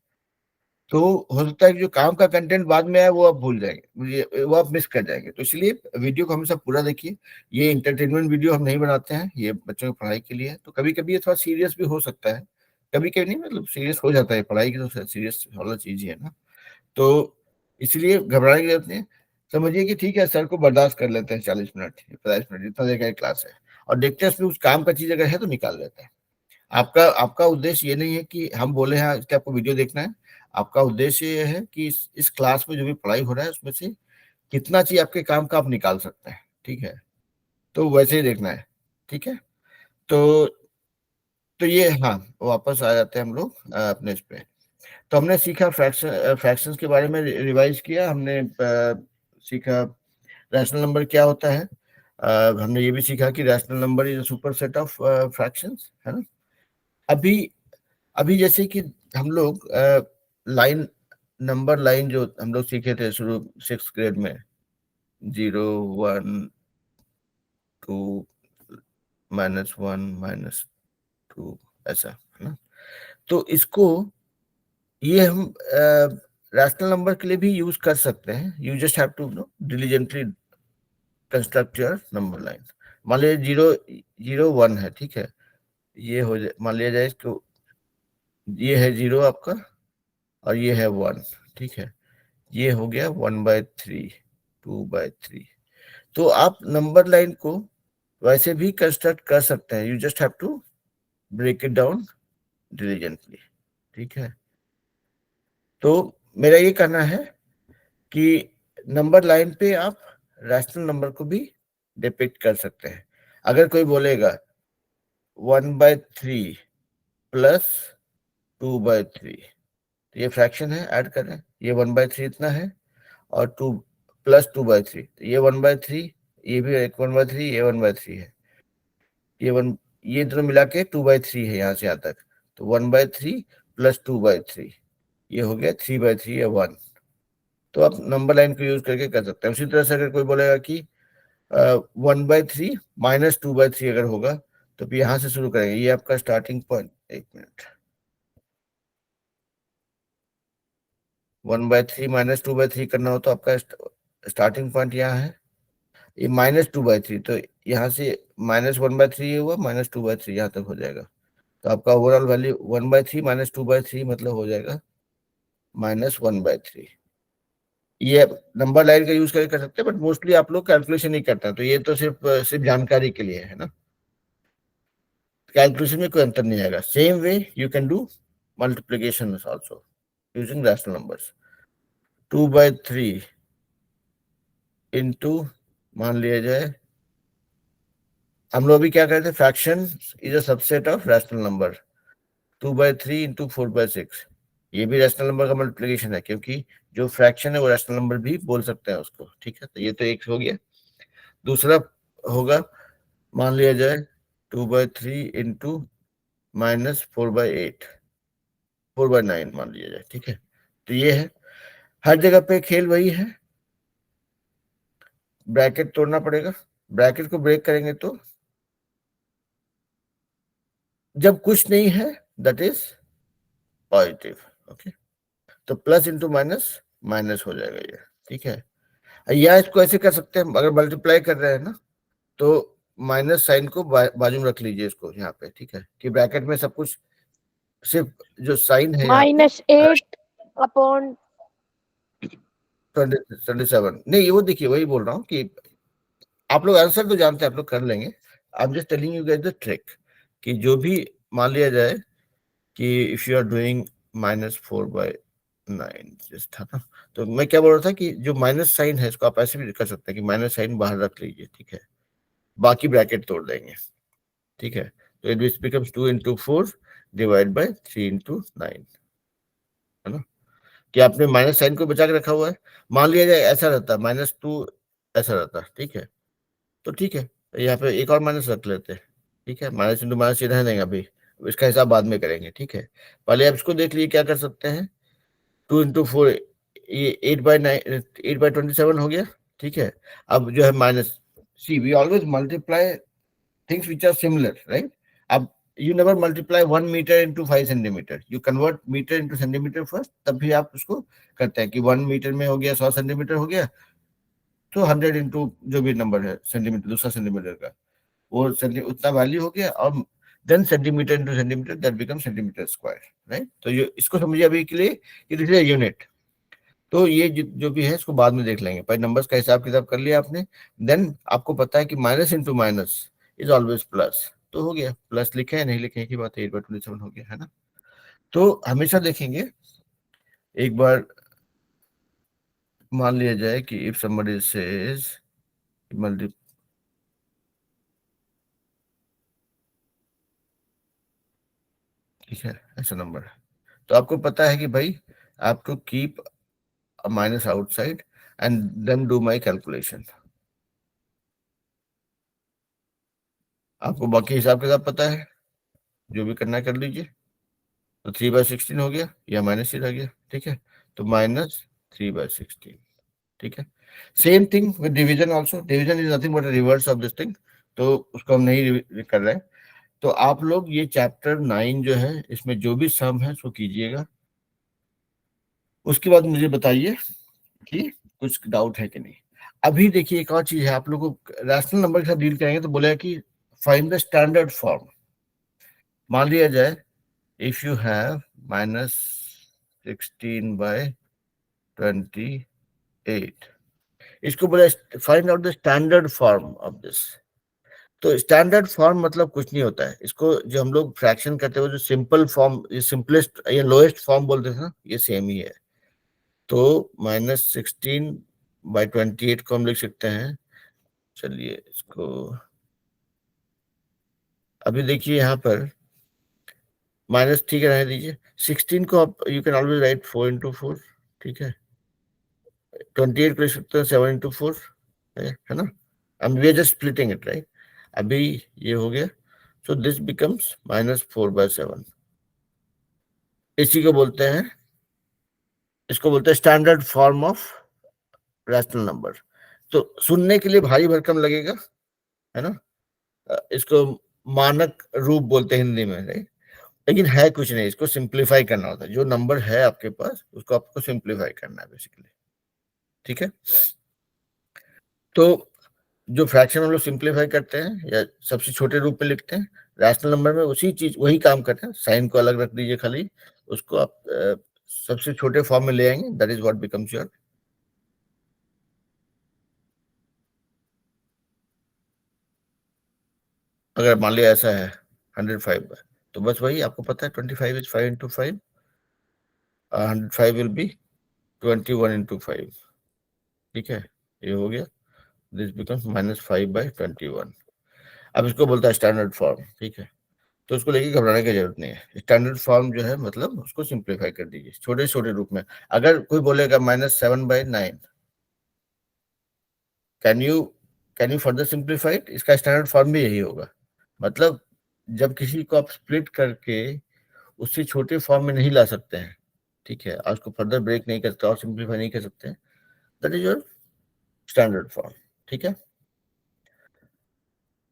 तो हो सकता है कि जो काम का कंटेंट बाद में आया वो आप भूल जाएंगे, वो आप मिस कर जाएंगे। तो इसलिए वीडियो को हमेशा पूरा देखिए। ये इंटरटेनमेंट वीडियो हम नहीं बनाते हैं, ये बच्चों की पढ़ाई के लिए है। तो कभी कभी ये थोड़ा सीरियस भी हो सकता है, कभी कभी नहीं, मतलब सीरियस हो जाता है, पढ़ाई की तो सीरियस वाला चीज ही है ना। तो इसलिए घबराने की जरूरत नहीं, समझिए कि ठीक है सर को बर्दाश्त कर लेते हैं 40 मिनट 50 मिनट जितना देर का क्लास है, और देखते हैं उसमें उस काम का चीज अगर है तो निकाल लेते हैं। आपका आपका उद्देश्य ये नहीं है कि हम बोले हैं कि आपको वीडियो देखना है, आपका उद्देश्य ये है कि इस क्लास में जो भी पढ़ाई हो रहा है उसमें से कितना चीज आपके काम का आप निकाल सकते हैं, ठीक है। तो वैसे ही देखना है, ठीक है। तो ये, हाँ, वापस आ जाते हैं हम लोग अपने इस पे। तो हमने सीखा फ्रैक्शंस के बारे में, रिवाइज किया हमने, सीखा रैशनल नंबर क्या होता है। हमने ये भी सीखा कि rational number is a super set of fractions, है ना। अभी अभी जैसे कि हम लोग लाइन, नंबर लाइन जो हम लोग सीखे थे शुरू 6th ग्रेड में, 0 1 2 -1 -2, ऐसा, है ना। तो इसको ये हम रैशनल नंबर के लिए भी यूज कर सकते हैं। You just have to know diligently construct your number line. मान लीजिए 0 0 1 है, ठीक है। ये हो जाए, मान लिया जाए इसको, ये है 0 आपका और ये है 1, ठीक है। ये हो गया 1/3, 2/3। तो आप नंबर लाइन को वैसे भी कंस्ट्रक्ट कर सकते हैं, you just have to break it down diligently, ठीक है। तो मेरा ये कहना है कि नंबर लाइन पे आप रैशनल नंबर को भी डिपिक्ट कर सकते हैं। अगर कोई बोलेगा 1/3 प्लस 2/3, तो ये फ्रैक्शन है, ऐड करें, ये 1/3 इतना है और 2 प्लस 2/3, तो ये 1/3, ये भी एक 1/3, ये 1/3 है, ये दोनों मिला के 2/3 है यहाँ से यहाँ तक। तो 1/3 प्लस 2/3, ये हो गया 3/3 या 1। तो आप नंबर लाइन को यूज करके कर सकते हैं। उसी तरह से अगर कोई बोलेगा कि 1/3 माइनस 2/3 अगर होगा, तो फिर यहाँ से शुरू करेंगे, ये आपका स्टार्टिंग पॉइंट, 1 मिनट, 1/3 माइनस 2/3 करना हो तो आपका स्टार्टिंग पॉइंट यहाँ है, ये -2/3, तो यहाँ से -1/3 हुआ, -2/3 यहाँ तक हो जाएगा। तो आपका ओवरऑल वैल्यू 1/3 -2/3 मतलब हो जाएगा -1/3। ये नंबर लाइन का यूज करके कर सकते हैं, बट मोस्टली आप लोग कैलकुलेशन ही करते हैं, तो ये तो सिर्फ जानकारी के लिए है ना। कैलकुलेशन में कोई अंतर नहीं आएगा। Same way you can do multiplication also using rational numbers. 2/3 into मान लिया जाए हम लोग अभी क्या करते हैं, fraction is a subset of rational number, 2/3 into 4/6, ये भी रैशनल नंबर का मल्टीप्लिकेशन है, क्योंकि जो फ्रैक्शन है वो रैशनल नंबर भी बोल सकते हैं उसको, ठीक है। तो ये तो एक हो गया। दूसरा होगा, मान लिया जाए 2/3 इंटू -4/8, 4/9 मान लिया जाए, ठीक है। तो ये है, हर जगह पे खेल वही है, ब्रैकेट तोड़ना पड़ेगा। ब्रैकेट को ब्रेक करेंगे तो जब कुछ नहीं है दैट इज पॉजिटिव, ओके। तो प्लस इंटू माइनस माइनस हो जाएगा ये, ठीक है। या इसको ऐसे कर सकते हैं, अगर मल्टीप्लाई कर रहे हैं ना तो माइनस साइन को बाजू में रख लीजिए इसको यहाँ पे, ठीक है, कि ब्रैकेट में सब कुछ सिर्फ जो साइन है यहाँ पे -8 अपॉन 27, नहीं वो देखिए वही बोल रहा हूँ कि आप लोग आंसर तो जानते हैं, आप लोग कर लेंगे। I am just telling you guys the trick, कि जो भी मान लिया जाए कि इफ यू आर डूइंग -4/9 था ना, तो मैं क्या बोल रहा था कि जो माइनस साइन है इसको आप ऐसे भी कर सकते हैं कि माइनस साइन बाहर रख लीजिए, ठीक है, बाकी ब्रैकेट तोड़ देंगे, ठीक है। तो it becomes 2 into 4 divide by 3 into 9, है ना, कि आपने माइनस साइन को बचा के रखा हुआ है। मान लिया जाए ऐसा रहता -2 ऐसा रहता, ठीक है, तो ठीक है, यहाँ पे एक और माइनस रख लेते हैं, ठीक है, माइनस इंटू माइनस ये रहने देंगे अभी, इसका हिसाब बाद में करेंगे, ठीक है। पहले आप इसको देख लीजिए क्या कर सकते हैं, 2 इंटू 4 ये 8/9, 8/27 हो गया, ठीक है। अब जो है minus, see we always multiply things which are similar, right. अब you never multiply 1 meter into 5 centimeter, you convert meter into centimeter first, तब भी आप उसको करते हैं कि 1 मीटर में हो गया 100 सेंटीमीटर हो गया, तो 100 इंटू जो भी नंबर है सेंटीमीटर, दूसरा सेंटीमीटर का वो उतना वैल्यू हो गया, और then centimeter into centimeter that become centimeter square, right. तो ये इसको समझिए अभी के लिए कि दिस इज यूनिट। तो ये जो भी है इसको बाद में देख लेंगे, पहले नंबर्स का हिसाब किताब कर लिया आपने, देन आपको पता है कि minus into minus is always plus, तो हो गया, प्लस लिखे हैं नहीं लिखे हैं की बात है, 8/27 हो गया, है ना। तो हमेशा देखेंगे, एक बार मान लिया जाए कि इफ somebody says मल्टी, ठीक है, ऐसा नंबर है, तो आपको पता है कि भाई आपको keep a minus outside and then do my calculation, आपको बाकी हिसाब किताब पता है, जो भी करना है कर लीजिए। तो 3/16 हो गया या माइनस ही रह गया, ठीक है, तो -3/16, ठीक है। Same thing with division also, division is nothing but reverse of this thing, तो उसको हम नहीं कर रहे हैं। तो आप लोग ये चैप्टर 9 जो है इसमें जो भी सम है उसको कीजिएगा, उसके बाद मुझे बताइए कि कुछ डाउट है कि नहीं। अभी देखिए एक और चीज है, आप लोगों को रैशनल नंबर के साथ डील करेंगे तो बोलेगा कि फाइंड द स्टैंडर्ड फॉर्म। मान लिया जाए इफ यू हैव -16/28, इसको बोला find out the standard form of this. तो स्टैंडर्ड फॉर्म मतलब कुछ नहीं होता है, इसको जो हम लोग फ्रैक्शन करते हुए जो सिंपल फॉर्म, ये सिंपलेस्ट या लोएस्ट फॉर्म बोलते थे ना, ये सेम ही है। तो -16/28 को हम लिख सकते हैं, चलिए इसको अभी देखिए यहाँ पर माइनस, ठीक है रहने दीजिए। 16 को आप you can always right 4 into 4, ठीक है। 28 को लिख सकते हैं 7 इंटू 4, है ना। And we are just splitting it, right. अभी ये हो गया, सो दिस बिकम्स -4/7, इसी को बोलते हैं, इसको बोलते हैं standard form of rational number. तो सुनने के लिए भारी भरकम लगेगा, है ना, इसको मानक रूप बोलते हैं हिंदी में, राइट। लेकिन है कुछ नहीं, इसको सिंप्लीफाई करना होता है, जो नंबर है आपके पास उसको आपको सिंप्लीफाई करना है बेसिकली, ठीक है। तो जो फ्रैक्शन हम लोग सिंप्लीफाई करते हैं या सबसे छोटे रूप में लिखते हैं, रैशनल नंबर में उसी चीज वही काम करते हैं, साइन को अलग रख दीजिए खाली, उसको आप सबसे छोटे फॉर्म में ले आएंगे, that is what becomes your. अगर मान लिया ऐसा है 105, तो बस वही आपको पता है 25 is 5 into 5, 105 will be 21 into 5, ठीक है, ये हो गया। This becomes -5/21। अब इसको बोलता है स्टैंडर्ड फॉर्म, ठीक है। तो उसको लेके घबराने की जरूरत नहीं है। स्टैंडर्ड फॉर्म जो है मतलब उसको सिंप्लीफाई कर दीजिए छोटे छोटे रूप में। अगर कोई बोलेगा -7/9, can you further simplify it, इसका स्टैंडर्ड फॉर्म भी यही होगा। मतलब जब किसी को आप स्प्लिट करके उससे छोटे फॉर्म में नहीं ला सकते हैं, ठीक है, और उसको फर्दर ब्रेक नहीं कर सकते और सिंप्लीफाई नहीं कर सकते, that is your standard form, ठीक है।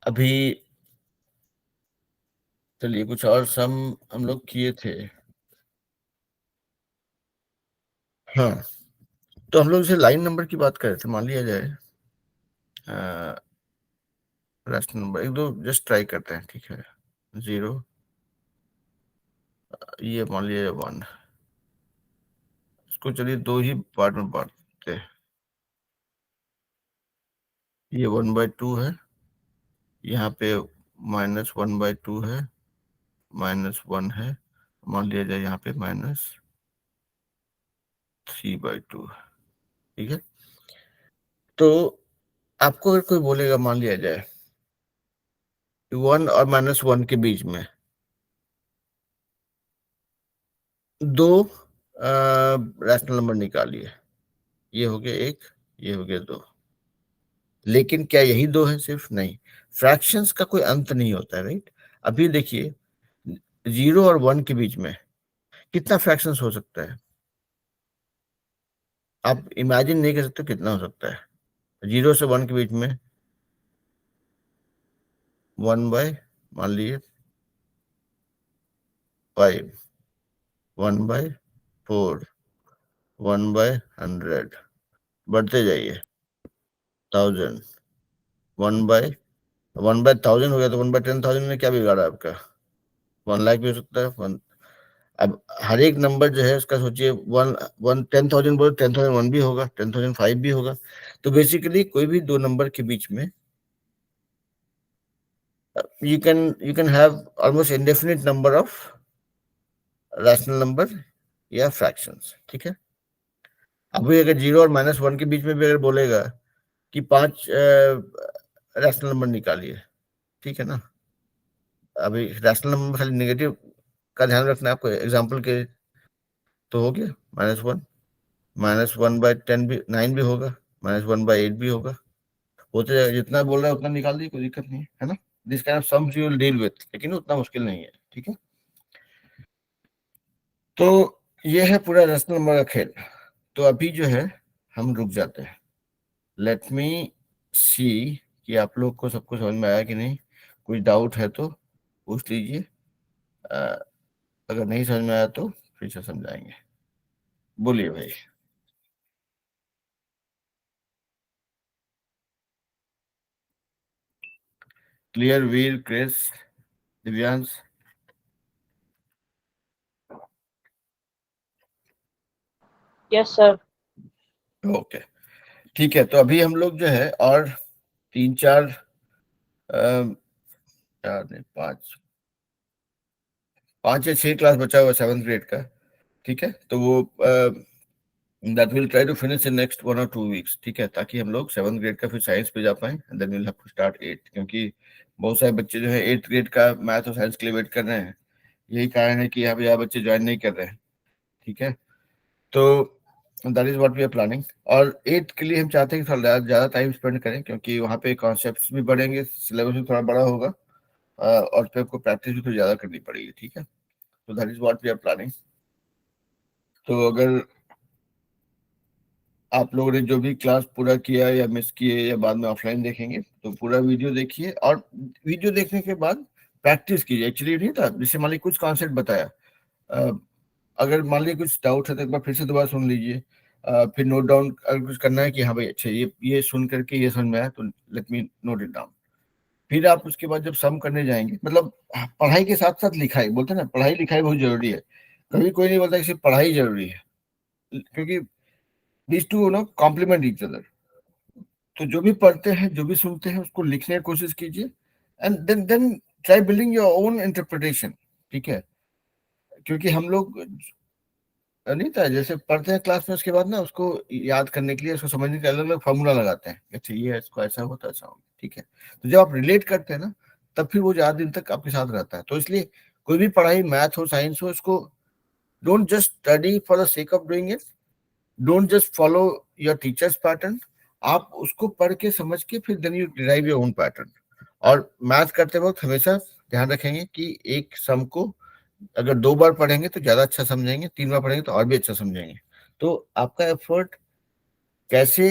अभी चलिए कुछ और सम हम लोग किए थे। हाँ, तो हम लोग जैसे लाइन नंबर की बात कर रहे थे, मान लिया जाए रैशनल नंबर, एक दो जस्ट ट्राई करते हैं, ठीक है। 0, ये मान लिया 1, इसको चलिए दो ही पार्ट में बांटते हैं। ये 1/2 है, यहाँ पे -1/2 है, -1 है, मान लिया जाए यहाँ पे -3/2, ठीक है। तो आपको अगर कोई बोलेगा, मान लिया जाए 1 और -1 के बीच में दो रैशनल नंबर निकालिए, ये हो गया 1, ये हो गया 2। लेकिन क्या यही दो है सिर्फ? नहीं, फ्रैक्शंस का कोई अंत नहीं होता है, राइट। अभी देखिए 0 और 1 के बीच में कितना फ्रैक्शंस हो सकता है, आप इमेजिन नहीं कर सकते कितना हो सकता है। 0 से 1 के बीच में 1/, मान लीजिए 5, 1/4, 1/100, बढ़ते जाइए 1000, 1/1000 हो गया, तो 1/10,000 में क्या बिगाड़ा आपका? 1 लाख भी हो सकता है। अब हर एक नंबर जो है उसका सोचिए, 10,000 बोले 10,001 भी होगा, 10,005 भी होगा। तो बेसिकली कोई भी दो नंबर के बीच में you can have almost indefinite number of rational number या फ्रैक्शंस, ठीक है। अभी अगर 0 और -1 के बीच में भी अगर बोलेगा कि 5 रैशनल नंबर निकालिए, ठीक है ना। अभी रैशनल नंबर खाली नेगेटिव का ध्यान रखना है आपको, एग्जांपल के तो हो गया -1, -1/10 भी 9 भी होगा, -1/8 भी होगा, होते जाएगा। जितना बोल रहा है उतना निकाल दीजिए, कोई दिक्कत नहीं है ना। This kind of sums you will deal with, लेकिन उतना मुश्किल नहीं है, ठीक है। तो ये है पूरा रैशनल नंबर का खेल। तो अभी जो है हम रुक जाते हैं। लेट मी सी कि आप लोग को सब कुछ समझ में आया कि नहीं। कोई डाउट है तो पूछ लीजिए, अगर नहीं समझ में आया तो फिर से समझाएंगे। बोलिए भाई। Clear Veer, Chris, Divyansh? Yes sir. Okay, ठीक है। तो अभी हम लोग जो है और 3 4 4 नहीं 5 या 6 क्लास बचा हुआ 7th ग्रेड का, ठीक है। तो वो that will try to finish in next 1 और 2 वीक्स, ठीक है, ताकि हम लोग 7th ग्रेड का फिर साइंस पे जा पाए, and then will have to start 8, क्योंकि बहुत सारे बच्चे जो है 8th ग्रेड का मैथ और साइंस के लिए वेट कर रहे हैं। यही कारण है कि यहाँ पे यहाँ बच्चे ज्वाइन नहीं कर रहे हैं, ठीक है। तो that is what we are planning. और 8th के लिए हम चाहते हैं कि थोड़ा ज़्यादा टाइम स्पेंड करें, क्योंकि वहाँ पे कॉन्सेप्ट्स भी बढ़ेंगे, सिलेबस भी थोड़ा बड़ा होगा, और फिर आपको प्रैक्टिस भी थोड़ी ज़्यादा करनी पड़ेगी, ठीक है। तो that is what we are planning. तो अगर आप लोगों ने जो भी क्लास पूरा किया या मिस किए या बाद में ऑफलाइन देखेंगे, तो पूरा वीडियो देखिए, और वीडियो देखने के बाद प्रैक्टिस कीजिए। एक्चुअली नहीं था, जैसे मान लीजिए कुछ कॉन्सेप्ट बताया, अगर मान लीजिए कुछ डाउट है तो एक बार फिर से दोबारा सुन लीजिए, फिर नोट डाउन अगर कुछ करना है कि हाँ भाई अच्छा ये सुन करके ये समझ में आया तो let me note it down. फिर आप उसके बाद जब सम करने जाएंगे, मतलब पढ़ाई के साथ साथ लिखाई, बोलते हैं ना पढ़ाई लिखाई बहुत जरूरी है। कभी कोई नहीं बोलता कि सिर्फ पढ़ाई जरूरी है, क्योंकि these two complement each other. तो जो भी पढ़ते हैं, जो भी सुनते हैं, उसको लिखने की कोशिश कीजिए, and then try building your own interpretation, ठीक है। क्योंकि हम लोग नहीं था, जैसे पढ़ते हैं क्लास में, उसके बाद ना उसको याद करने के लिए, उसको समझने के अलग अलग फार्मूला लगाते हैं, अच्छा ये है, इसको ऐसा होता है, ऐसा होगा, ठीक है। तो जब आप रिलेट करते हैं ना, तब फिर वो ज्यादा दिन तक आपके साथ रहता है। तो इसलिए कोई भी पढ़ाई, मैथ हो, साइंस हो, इसको don't just study for the sake of doing it, don't just follow your teachers pattern, आप उसको पढ़ के समझ के फिर then you derive your own pattern. और मैथ करते वक्त हमेशा ध्यान रखेंगे कि एक सम को अगर 2 बार पढ़ेंगे तो ज्यादा अच्छा समझेंगे, 3 बार पढ़ेंगे तो और भी अच्छा समझेंगे। तो आपका एफर्ट कैसे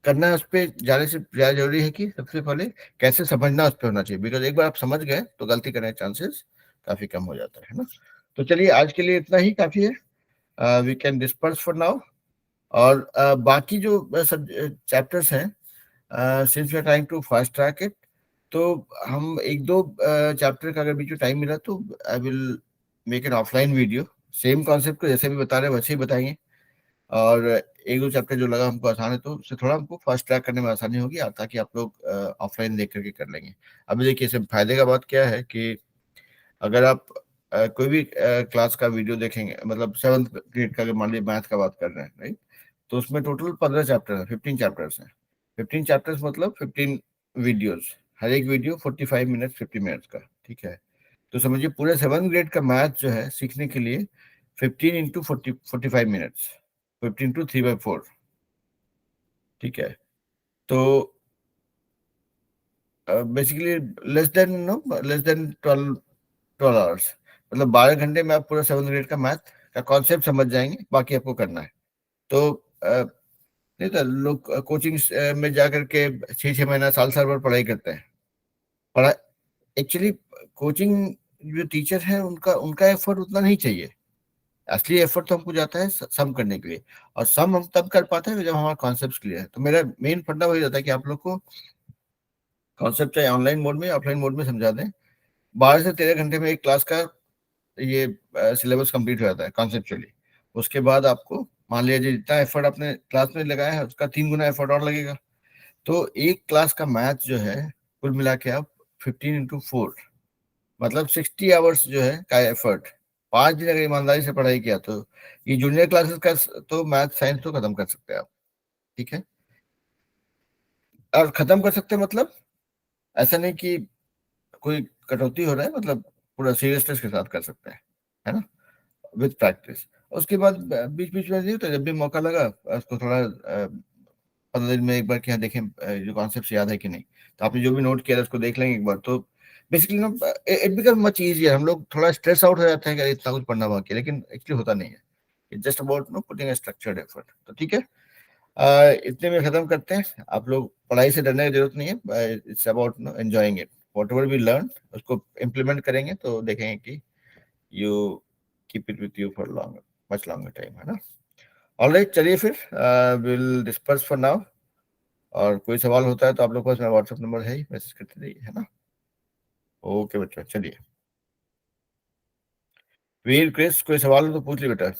करना है उस पर जाने से ज्यादा जरूरी है कि सबसे पहले कैसे समझना उस पर होना चाहिए, बिकॉज एक बार आप समझ गए तो गलती करने के चांसेस काफी कम हो जाता है ना। तो चलिए आज के लिए इतना ही काफी है, we can disperse for now. और बाकी जो सब चैप्टर्स हैं, since we are trying to fast track it, तो हम एक दो चैप्टर का अगर बीच में टाइम मिला तो I will make an offline video, same concept को जैसे भी बता रहे हैं वैसे ही बताएंगे। और एक दो चैप्टर जो लगा हमको आसान है तो उससे थोड़ा हमको फास्ट ट्रैक करने में आसानी होगी, ताकि आप लोग ऑफलाइन देख करके कर लेंगे। अभी देखिए इसमें फायदे का बात क्या है कि अगर आप कोई भी क्लास का वीडियो देखेंगे, मतलब 7th ग्रेड का, अगर मान लीजिए मैथ का बात कर रहे हैं, राइट, तो उसमें टोटल 15 चैप्टर है, 15 चैप्टर्स हैं। 15 चैप्टर्स मतलब 15 वीडियोस, हर एक वीडियो 45 मिनट 50 मिनट्स का, ठीक है। तो समझिए पूरे 7th ग्रेड का मैथ जो है सीखने के लिए 15 इंटू 45 मिनट्स, 15 टू 3/4, ठीक है। तो बेसिकली लेस देन 12 आवर्स, मतलब 12 घंटे में आप पूरा 7th ग्रेड का मैथ का कॉन्सेप्ट समझ जाएंगे, बाकी आपको करना है। तो नहीं तो लोग कोचिंग में जा करके 6-6 महीना, साल साल भर पढ़ाई करते हैं। पढ़ाई एक्चुअली कोचिंग जो टीचर है उनका उनका एफर्ट उतना नहीं चाहिए, असली एफर्ट तो हमको जाता है सम करने के लिए, और सम हम तब कर पाते हैं जब हमारा कॉन्सेप्ट क्लियर है। तो मेरा मेन फंडा वही रहता है कि आप लोग को कॉन्सेप्ट चाहे ऑनलाइन मोड में, ऑफलाइन मोड में समझा दें। 12 से 13 घंटे में एक क्लास का ये सिलेबस कंप्लीट हो जाता है कॉन्सेप्चुअली। उसके बाद आपको मान लीजिए जितना एफर्ट आपने क्लास में लगाया है उसका 3 गुना एफर्ट और लगेगा। तो एक क्लास का मैथ जो है कुल मिला के आप 15 इंटू 4, मतलब 60 आवर्स जो है का एफर्ट, 5 दिन अगर ईमानदारी से पढ़ाई किया तो ये जूनियर क्लासेस का तो मैथ साइंस तो खत्म कर सकते हैं आप, ठीक है। और खत्म कर सकते हैं मतलब ऐसा नहीं कि कोई कटौती हो रहा है, मतलब पूरा सीरियसनेस के साथ कर सकते हैं, है ना, विद प्रैक्टिस। उसके बाद बीच बीच में नहीं होता, जब भी मौका लगा उसको थोड़ा 15 दिन में एक बार क्या देखें जो कॉन्सेप्ट याद है कि नहीं। तो आपने जो भी नोट किया उसको देख लेंगे एक बार, तो बेसिकली ना इट बिकम मच इजियर। हम लोग थोड़ा स्ट्रेस आउट हो जाते हैं कि इतना कुछ पढ़ना बाकी है, लेकिन एक्चुअली होता नहीं है, it's just about know putting a structured effort. तो ठीक है, इतने में खत्म करते हैं। आप लोग पढ़ाई से डरने की जरूरत नहीं है, it's about no enjoying it, whatever we learn उसको इम्प्लीमेंट करेंगे तो देखेंगे कि you keep it with you for long, much longer time, है ना। ऑलराइट, चलिए फिर विल डिस्पर्स फॉर नाउ। और कोई सवाल होता है तो आप लोग के पास मेरा व्हाट्सएप नंबर है ही, मैसेज करते रहिए, है ना। ओके बच्चों, चलिए। वीर क्रिस, कोई सवाल हो तो पूछ ली बेटा।